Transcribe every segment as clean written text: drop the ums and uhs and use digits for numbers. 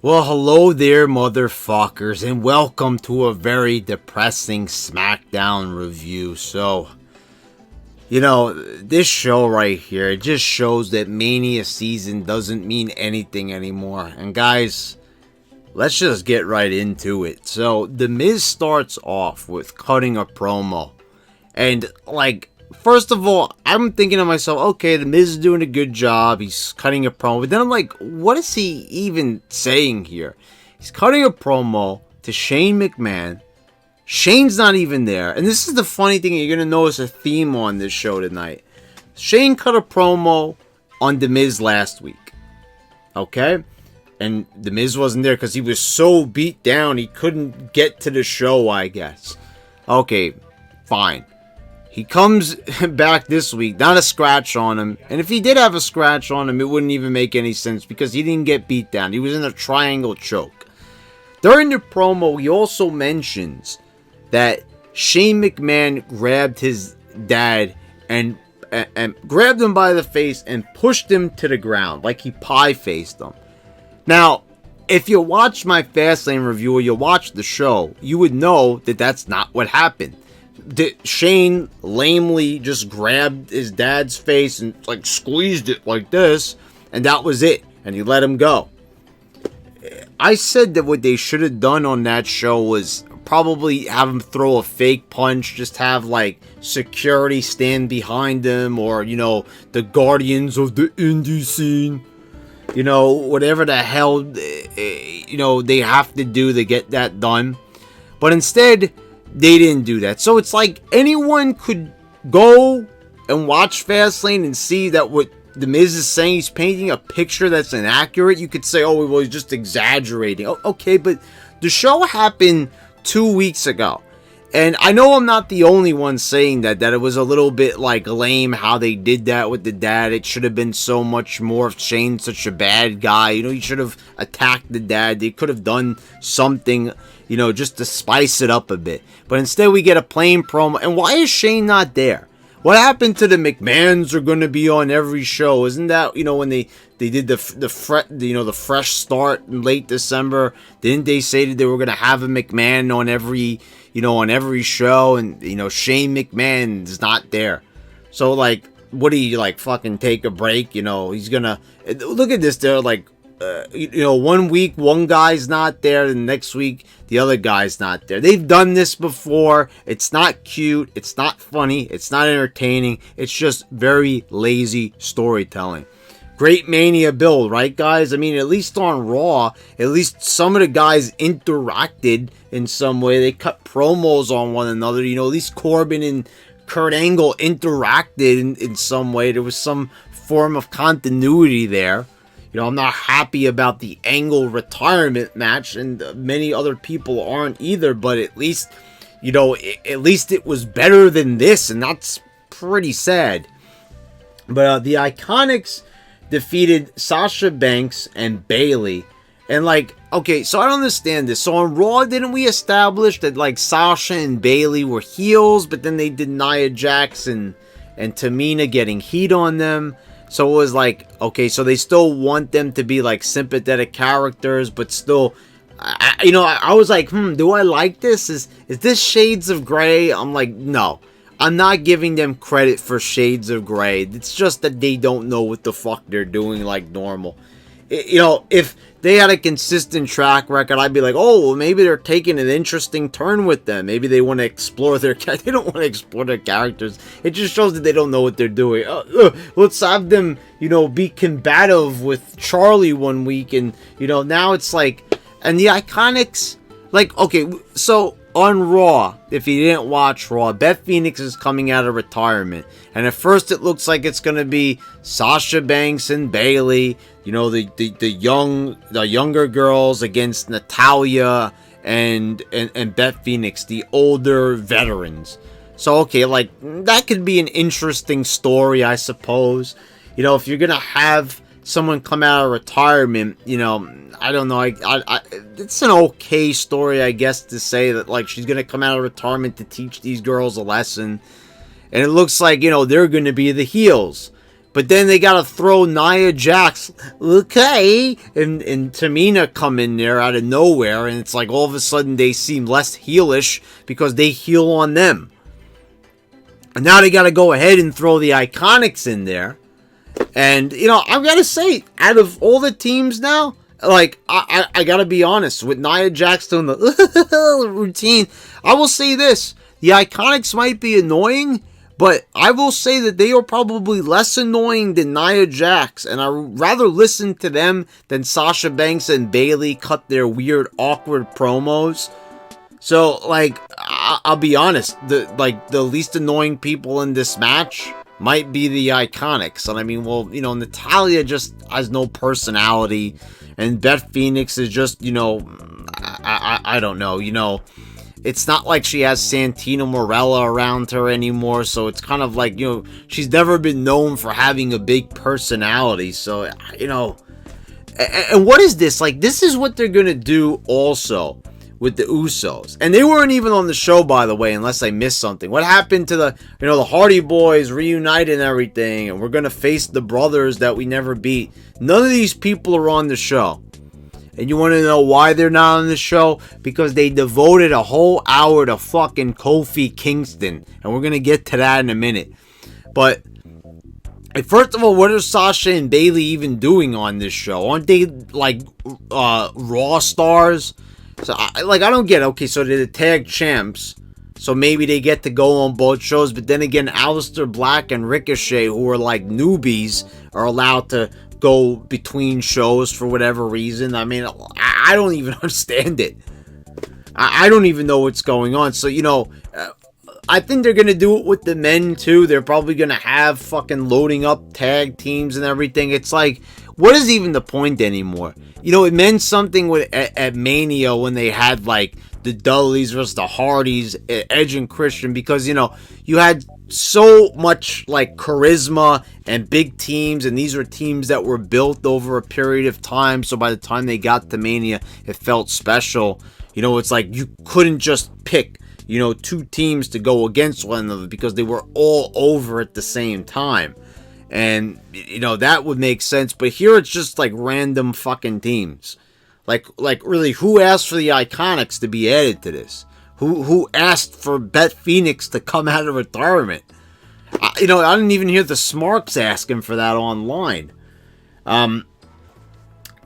Well, hello there, motherfuckers, and welcome to a very depressing SmackDown review. This show right here, it just shows that Mania season doesn't mean anything anymore. And guys, let's just get right into it. So, The Miz starts off with cutting a promo. And, first of all, I'm thinking to myself, okay, The Miz is doing a good job. He's cutting a promo. But then I'm like, what is he even saying here? He's cutting a promo to Shane McMahon. Shane's not even there. And this is the funny thing. You're going to notice a theme on this show tonight. Shane cut a promo on The Miz last week. Okay? And The Miz wasn't there because he was so beat down he couldn't get to the show, I guess. Okay, fine. He comes back this week, not a scratch on him. And if he did have a scratch on him, it wouldn't even make any sense because he didn't get beat down. He was in a triangle choke. During the promo, he also mentions that Shane McMahon grabbed his dad and grabbed him by the face and pushed him to the ground like he pie-faced him. Now, if you watch my Fastlane review or you watch the show, you would know that that's not what happened. Shane lamely just grabbed his dad's face and squeezed it like this, and that was it, and he let him go. I said that what they should have done on that show was probably have him throw a fake punch, just have security stand behind him, or the guardians of the indie scene, whatever the hell they have to do to get that done. But instead, they didn't do that. So it's like anyone could go and watch Fastlane and see that what The Miz is saying, he's painting a picture that's inaccurate. You could say, oh, well, he's just exaggerating. Okay, but the show happened 2 weeks ago. And I know I'm not the only one saying that it was a little bit lame how they did that with the dad. It should have been so much more if Shane's such a bad guy. He should have attacked the dad. They could have done something, just to spice it up a bit. But instead we get a plain promo. And why is Shane not there? What happened to the McMahons are going to be on every show? Isn't that, when they did the fresh start in late December, didn't they say that they were going to have a McMahon on every show, and Shane McMahon is not there. So what do you fucking take a break? He's gonna look at this. They're 1 week one guy's not there, and the next week the other guy's not there. They've done this before. It's not cute. It's not funny. It's not entertaining. It's just very lazy storytelling. Great Mania build, right, guys? I mean, at least on Raw, at least some of the guys interacted in some way. They cut promos on one another. At least Corbin and Kurt Angle interacted in some way. There was some form of continuity there. I'm not happy about the Angle retirement match, and many other people aren't either, but at least, at least it was better than this, and that's pretty sad. But the Iconics defeated Sasha Banks and Bayley. And okay, so I don't understand this. So on Raw, didn't we establish that Sasha and Bayley were heels, but then they did Nia Jax and Tamina getting heat on them? So it was okay, so they still want them to be sympathetic characters, but still, I was do I like this? Is this Shades of Grey? I'm no. I'm not giving them credit for Shades of Grey. It's just that they don't know what the fuck they're doing normal. If they had a consistent track record, I'd be oh, well, maybe they're taking an interesting turn with them. Maybe they want to explore their characters. They don't want to explore their characters. It just shows that they don't know what they're doing. Let's have them, be combative with Charlie one week. And, now it's and the Iconics, okay, so on Raw, if you didn't watch Raw, Beth Phoenix is coming out of retirement. And at first it looks like it's going to be Sasha Banks and Bayley, the younger girls against Natalya and Beth Phoenix, the older veterans. So, okay, that could be an interesting story, I suppose. If you're going to have someone come out of retirement, I don't know, it's an okay story, I guess, to say that, she's gonna come out of retirement to teach these girls a lesson, and it looks like, they're gonna be the heels, But then they gotta throw Nia Jax, okay, and Tamina come in there out of nowhere, and it's like all of a sudden they seem less heelish because they heel on them. And now they gotta go ahead and throw the Iconics in there. And, you know, I've gotta say, out of all the teams now, like, I gotta be honest, with Nia Jax doing the routine, I will say this, the Iconics might be annoying, but I will say that they are probably less annoying than Nia Jax, and I'd rather listen to them than Sasha Banks and Bayley cut their weird, awkward promos. So, like, I'll be honest, the least annoying people in this match might be the Iconics. And I mean, well, you know, Natalya just has no personality, and Beth Phoenix is just, you know, I don't know, you know, it's not like she has Santino Marella around her anymore, so it's kind of like, you know, she's never been known for having a big personality, so, you know, and what is this? Like, this is what they're gonna do also with the Usos. And they weren't even on the show, by the way, unless I missed something. What happened to the, you know, the Hardy Boys reunited and everything, and we're gonna face the brothers that we never beat? None of these people are on the show. And you want to know why they're not on the show? Because they devoted a whole hour to fucking Kofi Kingston. And we're going to get to that in a minute. But, first of all, what are Sasha and Bayley even doing on this show? Aren't they, like, Raw stars? So, I don't get it. Okay, so they're the tag champs. So maybe they get to go on both shows. But then again, Aleister Black and Ricochet, who are like newbies, are allowed to go between shows for whatever reason. I mean, I don't even understand it. I don't even know what's going on. So, you know, I think they're going to do it with the men too. They're probably going to have fucking loading up tag teams and everything. It's like, what is even the point anymore? You know, it meant something at Mania when they had like the Dudleys versus the Hardys, Edge and Christian, because, you know, you had so much like charisma and big teams, and these were teams that were built over a period of time, so by the time they got to Mania, it felt special. You know, it's like you couldn't just pick, you know, two teams to go against one another because they were all over at the same time. And, you know, that would make sense, but here it's just like random fucking teams. Like really, who asked for the Iconics to be added to this? Who asked for Beth Phoenix to come out of retirement? You know, I didn't even hear the Smarks asking for that online. Then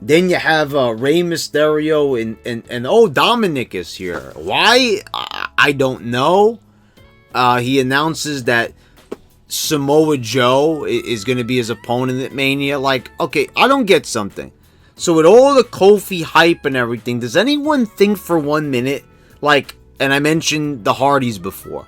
you have Rey Mysterio and oh, Dominic is here. Why? I don't know. He announces that Samoa Joe is going to be his opponent at Mania. Like, okay, I don't get something. So with all the Kofi hype and everything, does anyone think for 1 minute, like, and I mentioned the Hardys before,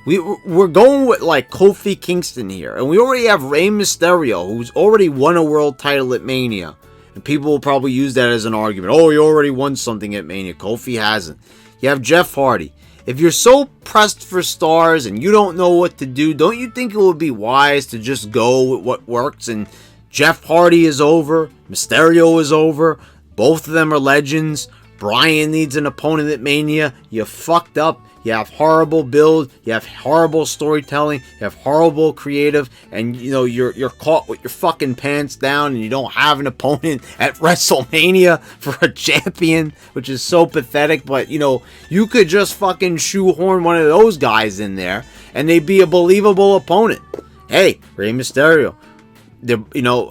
we're going with like Kofi Kingston here, and we already have Rey Mysterio, who's already won a world title at Mania, and people will probably use that as an argument. Oh, he already won something at Mania. Kofi hasn't. You have Jeff Hardy. If you're so pressed for stars and you don't know what to do, don't you think it would be wise to just go with what works? And Jeff Hardy is over. Mysterio is over. Both of them are legends. Bryan needs an opponent at Mania. You fucked up. You have horrible build. You have horrible storytelling. You have horrible creative. And, you know, you're caught with your fucking pants down and you don't have an opponent at WrestleMania for a champion, which is so pathetic. But, you know, you could just fucking shoehorn one of those guys in there and they'd be a believable opponent. Hey, Rey Mysterio. You know,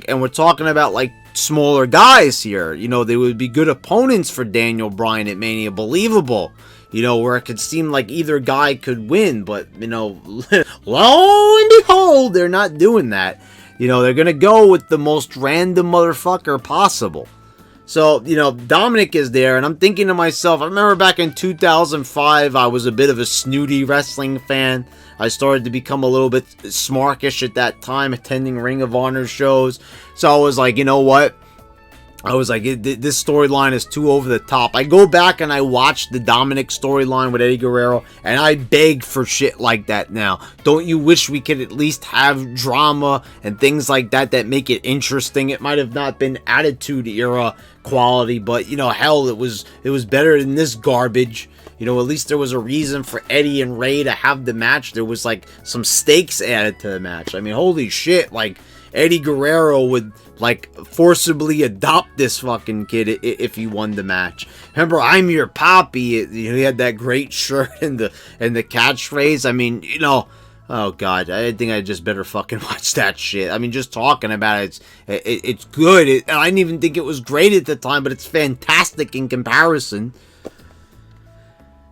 and we're talking about, like, smaller guys here. You know, they would be good opponents for Daniel Bryan at Mania. Believable. You know, where it could seem like either guy could win, but, you know, lo and behold, they're not doing that. You know, they're going to go with the most random motherfucker possible. So, you know, Dominic is there, and I'm thinking to myself, I remember back in 2005, I was a bit of a snooty wrestling fan. I started to become a little bit smarkish at that time, attending Ring of Honor shows. So I was like, you know what? I was like, this storyline is too over the top. I go back and I watch the Dominic storyline with Eddie Guerrero, and I beg for shit like that now. Don't you wish we could at least have drama and things like that that make it interesting? It might have not been Attitude Era quality, but, you know, hell, it was better than this garbage. You know, at least there was a reason for Eddie and Ray to have the match. There was, like, some stakes added to the match. I mean, holy shit, like, Eddie Guerrero would, like, forcibly adopt this fucking kid if he won the match. Remember, I'm your poppy. He had that great shirt and the catchphrase. I mean, you know, oh god, I think I just better fucking watch that shit. I mean, just talking about it's good. I didn't even think it was great at the time, but it's fantastic in comparison.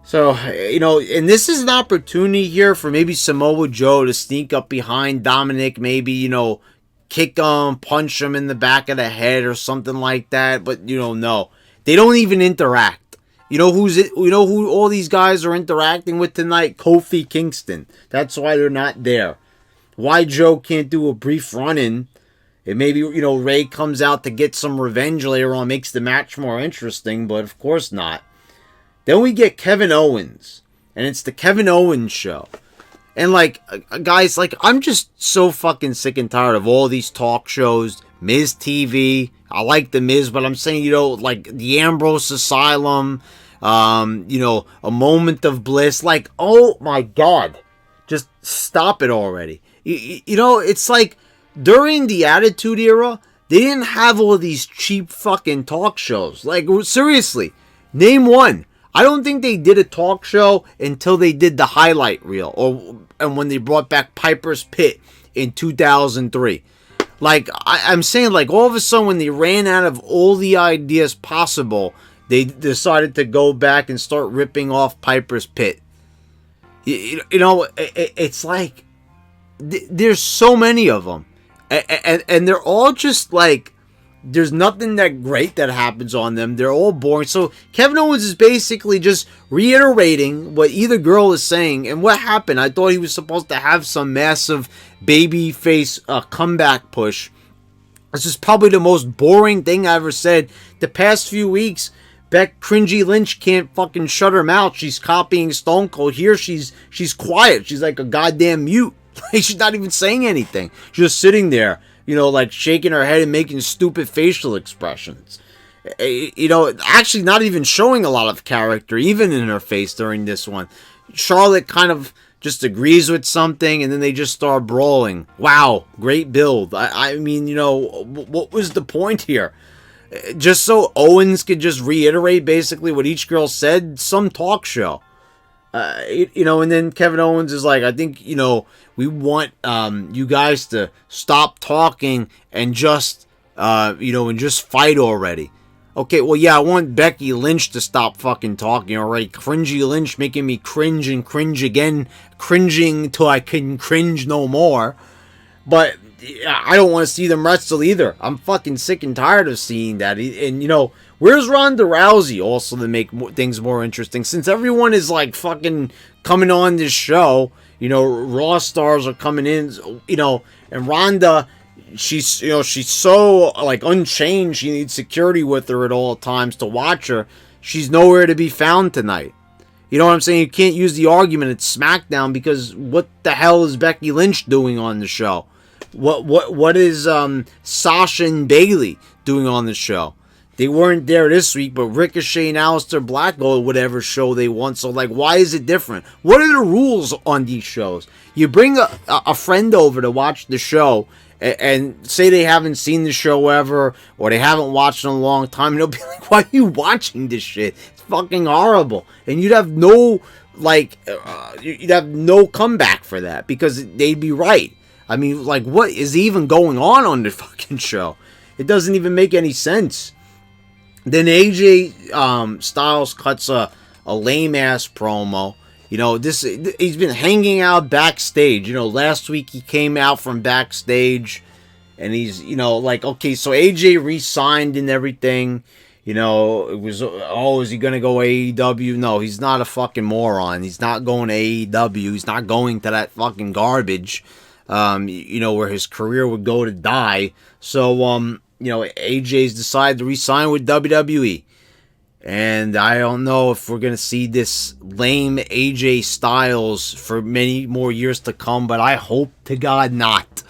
So, you know, and this is an opportunity here for maybe Samoa Joe to sneak up behind Dominic, maybe, you know, kick him, punch him in the back of the head or something like that. But, you know, no. They don't even interact. You know who all these guys are interacting with tonight? Kofi Kingston. That's why they're not there. Why Joe can't do a brief run-in. And maybe, you know, Ray comes out to get some revenge later on, makes the match more interesting, but of course not. Then we get Kevin Owens. And it's the Kevin Owens show. And, like, guys, like, I'm just so fucking sick and tired of all these talk shows. Miz TV. I like the Miz, but I'm saying, you know, like, the Ambrose Asylum. You know, A Moment of Bliss. Like, oh my god. Just stop it already. You know, it's like, during the Attitude Era, they didn't have all these cheap fucking talk shows. Like, seriously. Name one. I don't think they did a talk show until they did the highlight reel, and when they brought back Piper's Pit in 2003. Like, I'm saying, like, all of a sudden when they ran out of all the ideas possible, they decided to go back and start ripping off Piper's Pit. You know, it's like, there's so many of them, and they're all just like, there's nothing that great that happens on them. They're all boring. So Kevin Owens is basically just reiterating what either girl is saying. And what happened? I thought he was supposed to have some massive babyface comeback push. This is probably the most boring thing I ever said. The past few weeks, Beck Cringy Lynch can't fucking shut her mouth. She's copying Stone Cold. Here she's quiet. She's like a goddamn mute. She's not even saying anything. She's just sitting there. You know, like shaking her head and making stupid facial expressions. You know, actually not even showing a lot of character, even in her face during this one. Charlotte kind of just agrees with something, and then they just start brawling. Wow, great build. I mean, you know, what was the point here? Just so Owens could just reiterate basically what each girl said? Some talk show. You know, and then Kevin Owens is like, I think, you know, we want you guys to stop talking and just, you know, and just fight already. Okay, well, yeah, I want Becky Lynch to stop fucking talking already. Cringy Lynch making me cringe and cringe again. Cringing till I can cringe no more. But I don't want to see them wrestle either. I'm fucking sick and tired of seeing that. And, you know, where's Ronda Rousey also to make things more interesting? Since everyone is, like, fucking coming on this show, you know, Raw stars are coming in, you know, and Ronda, she's, you know, she's so, like, unchanged. She needs security with her at all times to watch her. She's nowhere to be found tonight. You know what I'm saying? You can't use the argument at SmackDown because what the hell is Becky Lynch doing on the show? What is Sasha and Bayley doing on the show? They weren't there this week, but Ricochet and Aleister Black go to whatever show they want. So, like, why is it different? What are the rules on these shows? You bring a friend over to watch the show and say they haven't seen the show ever, or they haven't watched it in a long time, and they'll be like, why are you watching this shit? It's fucking horrible. And you'd have no, like, you'd have no comeback for that, because they'd be right. I mean, like, what is even going on the fucking show? It doesn't even make any sense. Then AJ Styles cuts a lame-ass promo. You know, he's been hanging out backstage. You know, last week he came out from backstage, and he's, you know, like, okay, so AJ re-signed and everything. You know, it was, oh, is he going to go AEW? No, he's not a fucking moron. He's not going to AEW. He's not going to that fucking garbage. You know, where his career would go to die. So, AJ's decided to re-sign with WWE. And I don't know if we're going to see this lame AJ Styles for many more years to come, but I hope to God not.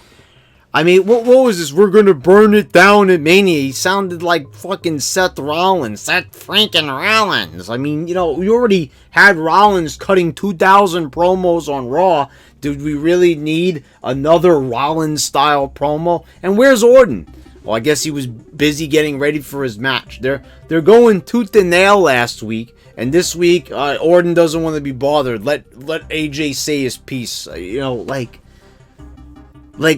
I mean, what was this? We're going to burn it down at Mania. He sounded like fucking Seth Rollins. Seth freaking Rollins. I mean, we already had Rollins cutting 2,000 promos on Raw. Did we really need another Rollins-style promo? And where's Orton? Well, I guess he was busy getting ready for his match. They're going tooth and nail last week, and this week Orton doesn't want to be bothered. Let AJ say his piece. Like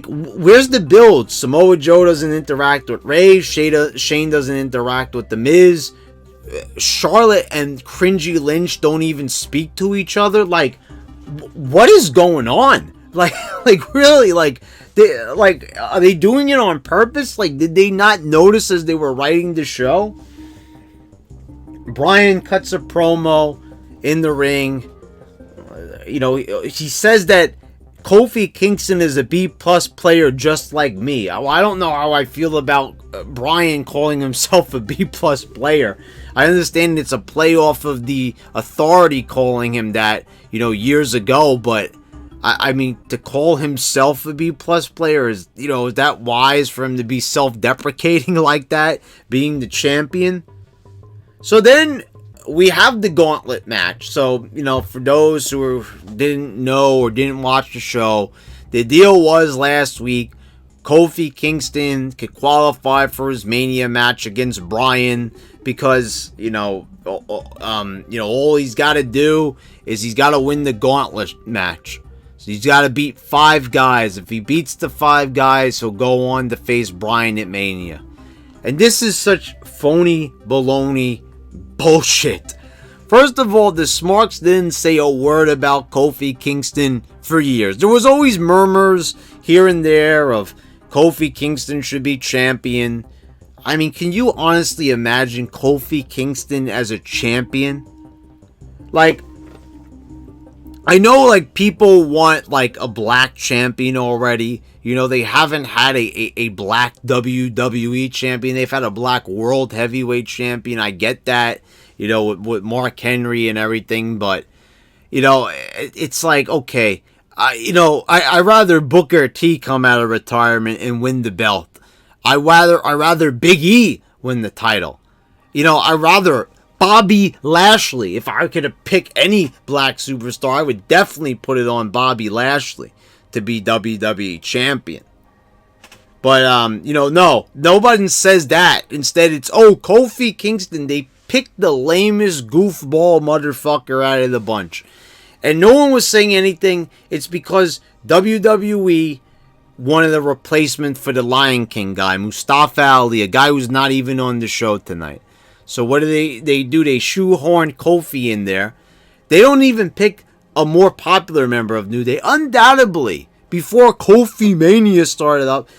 where's the build? Samoa Joe doesn't interact with Ray. Shane doesn't interact with The Miz. Charlotte and Cringy Lynch don't even speak to each other. Like, what is going on? Like really? Are they doing it on purpose? Like, did they not notice as they were writing the show? Bryan cuts a promo in the ring. He says that Kofi Kingston is a B-plus player just like me. I don't know how I feel about Bryan calling himself a B-plus player. I understand it's a play off of the Authority calling him that, years ago, but I mean, to call himself a B-plus player is that wise for him to be self-deprecating like that, being the champion? So then we have the gauntlet match. So, for those who didn't know or didn't watch the show, the deal was last week, Kofi Kingston could qualify for his Mania match against Bryan because, all he's got to do is he's got to win the gauntlet match. So he's got to beat 5 guys. If he beats the 5 guys, he'll go on to face Bryan at Mania. And this is such phony baloney bullshit. First of all, the Smarks didn't say a word about Kofi Kingston for years. There was always murmurs here and there of Kofi Kingston should be champion. I mean, can you honestly imagine Kofi Kingston as a champion? Like, I know, people want, a black champion already. They haven't had a black WWE champion. They've had a black world heavyweight champion. I get that, with Mark Henry and everything. But, it's like, okay, I rather Booker T come out of retirement and win the belt. I rather Big E win the title. I rather Bobby Lashley. If I could pick any black superstar, I would definitely put it on Bobby Lashley to be WWE champion. But, no, nobody says that. Instead, it's, Kofi Kingston. They picked the lamest goofball motherfucker out of the bunch. And no one was saying anything. It's because WWE wanted a replacement for the Lion King guy, Mustafa Ali, a guy who's not even on the show tonight. So what do? They shoehorn Kofi in there. They don't even pick a more popular member of New Day. Undoubtedly, before Kofi Mania started up,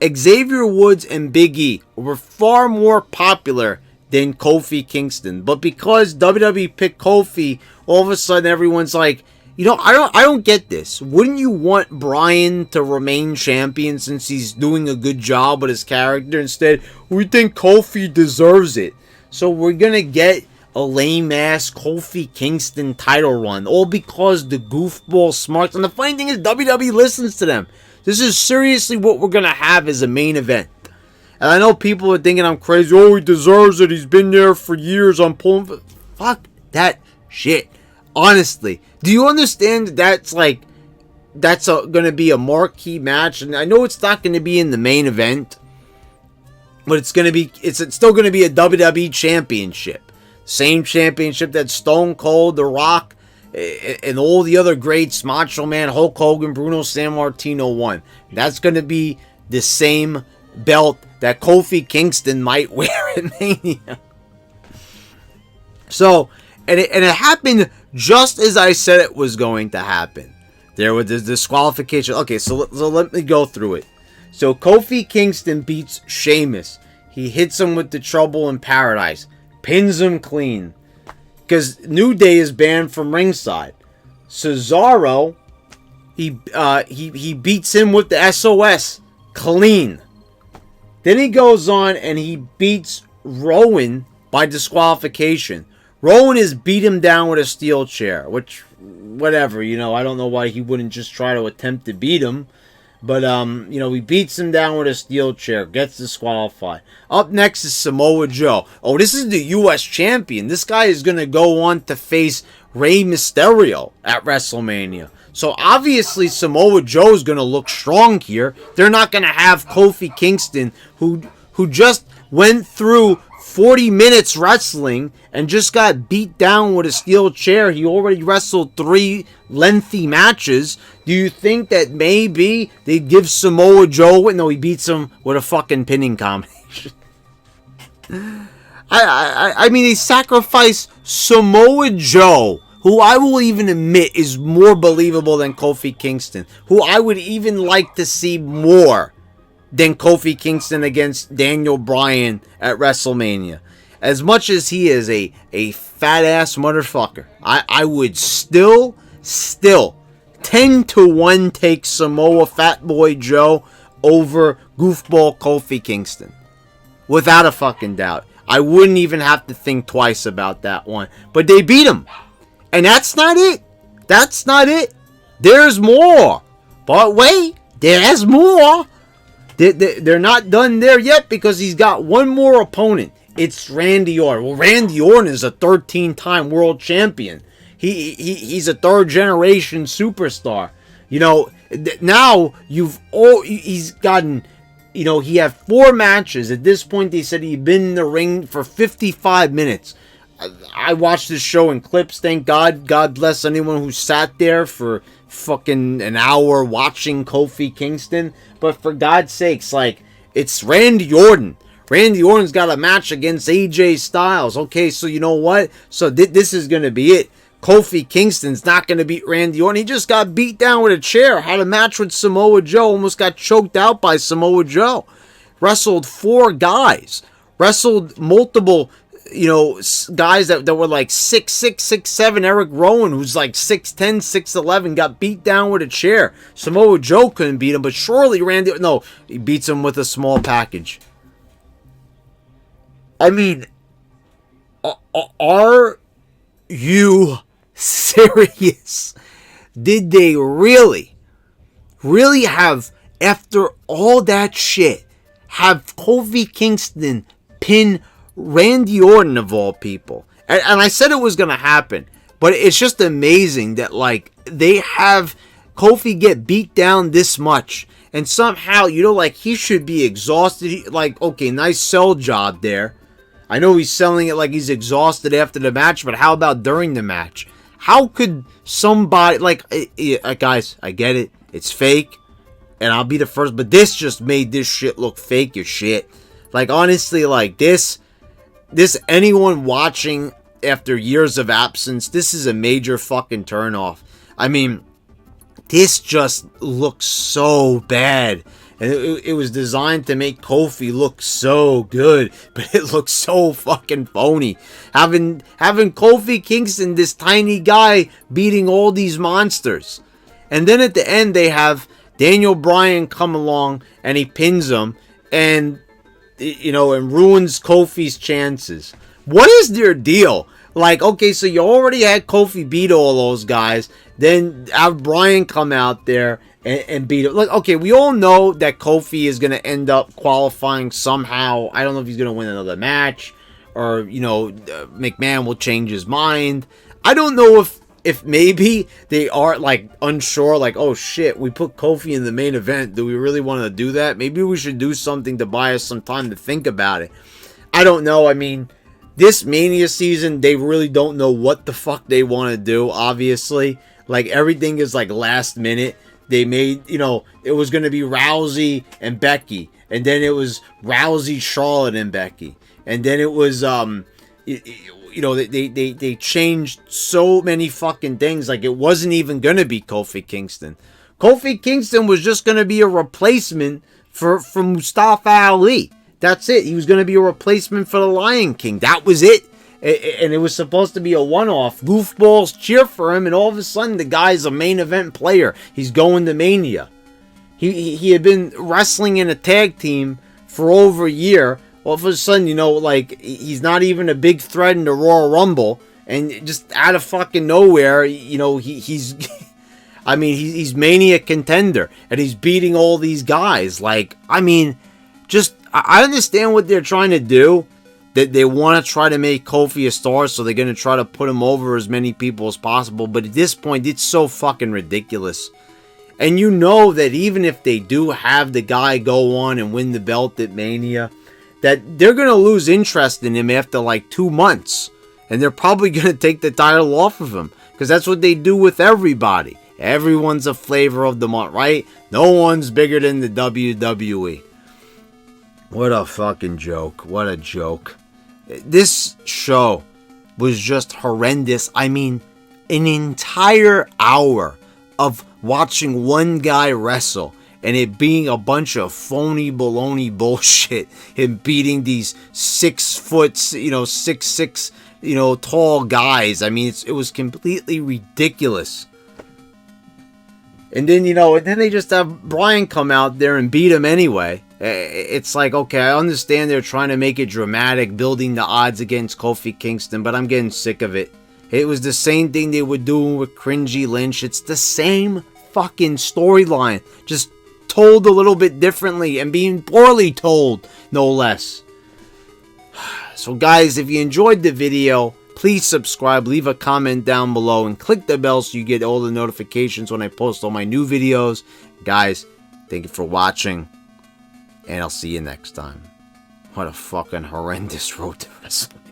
Xavier Woods and Big E were far more popular than Kofi Kingston. But because WWE picked Kofi, all of a sudden everyone's like, I don't get this. Wouldn't you want Bryan to remain champion since he's doing a good job with his character? Instead, we think Kofi deserves it. So we're going to get a lame-ass Kofi Kingston title run. All because the goofball Smarks. And the funny thing is, WWE listens to them. This is seriously what we're going to have as a main event. And I know people are thinking I'm crazy. Oh, he deserves it. He's been there for years. I'm pulling for... Fuck that shit. Honestly, do you understand that's going to be a marquee match? And I know it's not going to be in the main event, but it's still going to be a WWE championship. Same championship that Stone Cold, The Rock, and all the other greats, Macho Man, Hulk Hogan, Bruno Sammartino won. That's going to be the same belt that Kofi Kingston might wear at Mania. So, and it happened just as I said it was going to happen. There was this disqualification. Okay, so let me go through it. So Kofi Kingston beats Sheamus. He hits him with the Trouble in Paradise. Pins him clean. Because New Day is banned from ringside. Cesaro, he beats him with the SOS. Clean. Then he goes on and he beats Rowan by disqualification. Rowan has beat him down with a steel chair, which, whatever, I don't know why he wouldn't just try to attempt to beat him. But, he beats him down with a steel chair, gets disqualified. Up next is Samoa Joe. Oh, this is the U.S. champion. This guy is going to go on to face Rey Mysterio at WrestleMania. So, obviously, Samoa Joe is going to look strong here. They're not going to have Kofi Kingston, who just went through 40 minutes wrestling and just got beat down with a steel chair. He already wrestled 3 lengthy matches. Do you think that maybe they'd give Samoa Joe... No, he beats him with a fucking pinning combination. I mean, they sacrificed Samoa Joe, who I will even admit is more believable than Kofi Kingston, who I would even like to see more than Kofi Kingston against Daniel Bryan at WrestleMania. As much as he is a fat-ass motherfucker, I would still 10-1 take Samoa Fatboy Joe over Goofball Kofi Kingston. Without a fucking doubt. I wouldn't even have to think twice about that one. But they beat him. And that's not it. That's not it. There's more. But wait, there's more. They're not done there yet because he's got one more opponent. It's Randy Orton. Well, Randy Orton is a 13-time world champion. He's a third-generation superstar. Now he's gotten, he had 4 matches. At this point, they said he'd been in the ring for 55 minutes. I watched this show in clips, thank God. God bless anyone who sat there for fucking an hour watching Kofi Kingston. But for God's sakes, it's Randy Orton. Randy Orton's got a match against AJ Styles. Okay, so you know what? So this is going to be it. Kofi Kingston's not going to beat Randy Orton. He just got beat down with a chair. Had a match with Samoa Joe. Almost got choked out by Samoa Joe. Wrestled 4 guys. Wrestled multiple... guys that were like 6'6", 6'7". Eric Rowan, who's like 6'10", 6'11", got beat down with a chair. Samoa Joe couldn't beat him, but surely Randy... No, he beats him with a small package. I mean, are you serious? Did they really have, after all that shit, have Kofi Kingston pin Randy Orton of all people? And I said it was going to happen, but it's just amazing that they have Kofi get beat down this much, and somehow he should be exhausted. Okay, nice sell job there. I know he's selling it like he's exhausted after the match, but how about during the match? How could somebody guys? I get it, it's fake, and I'll be the first, but this just made this shit look fake as shit. Honestly, this anyone watching after years of absence, this is a major fucking turnoff. I mean, this just looks so bad. And it was designed to make Kofi look so good, but it looks so fucking phony. Having Kofi Kingston, this tiny guy, beating all these monsters. And then at the end, they have Daniel Bryan come along, and he pins him, and ruins Kofi's chances. What is their deal? Okay, so you already had Kofi beat all those guys, then have Bryan come out there and beat him. Okay, we all know that Kofi is going to end up qualifying somehow. I don't know if he's going to win another match, or, McMahon will change his mind. I don't know if maybe they are, unsure, oh shit, we put Kofi in the main event. Do we really want to do that? Maybe we should do something to buy us some time to think about it. I don't know. I mean, this Mania season, they really don't know what the fuck they want to do, obviously. Everything is, last minute. They made, it was going to be Rousey and Becky. And then it was Rousey, Charlotte, and Becky. And then it was, they changed so many fucking things. It wasn't even going to be Kofi Kingston. Kofi Kingston was just going to be a replacement for Mustafa Ali. That's it. He was going to be a replacement for the Lion King. That was it. And it was supposed to be a one-off. Goofballs cheer for him, and all of a sudden, the guy's a main event player. He's going to Mania. He had been wrestling in a tag team for over a year. All of a sudden, you know, like, he's not even a big threat in the Royal Rumble. And just out of fucking nowhere, you know, he's... I mean, he's Mania contender. And he's beating all these guys. Like, I mean, just... I understand what they're trying to do. That they want to try to make Kofi a star. So they're going to try to put him over as many people as possible. But at this point, it's so fucking ridiculous. And you know that even if they do have the guy go on and win the belt at Mania... that they're going to lose interest in him after like 2 months. And they're probably going to take the title off of him. Because that's what they do with everybody. Everyone's a flavor of the month, right? No one's bigger than the WWE. What a fucking joke. What a joke. This show was just horrendous. I mean, an entire hour of watching one guy wrestle. And it being a bunch of phony baloney bullshit. Him beating these 6 foot, you know, 6'6", you know, tall guys. I mean, it was completely ridiculous. And then, you know, and then they just have Bryan come out there and beat him anyway. It's like, okay, I understand they're trying to make it dramatic, building the odds against Kofi Kingston, but I'm getting sick of it. It was the same thing they were doing with Cringy Lynch. It's the same fucking storyline. Just told a little bit differently and being poorly told, no less. So guys, if you enjoyed the video, please subscribe, leave a comment down below, and click the bell so you get all the notifications when I post all my new videos. Guys, thank you for watching, and I'll see you next time. What a fucking horrendous road to wrestling.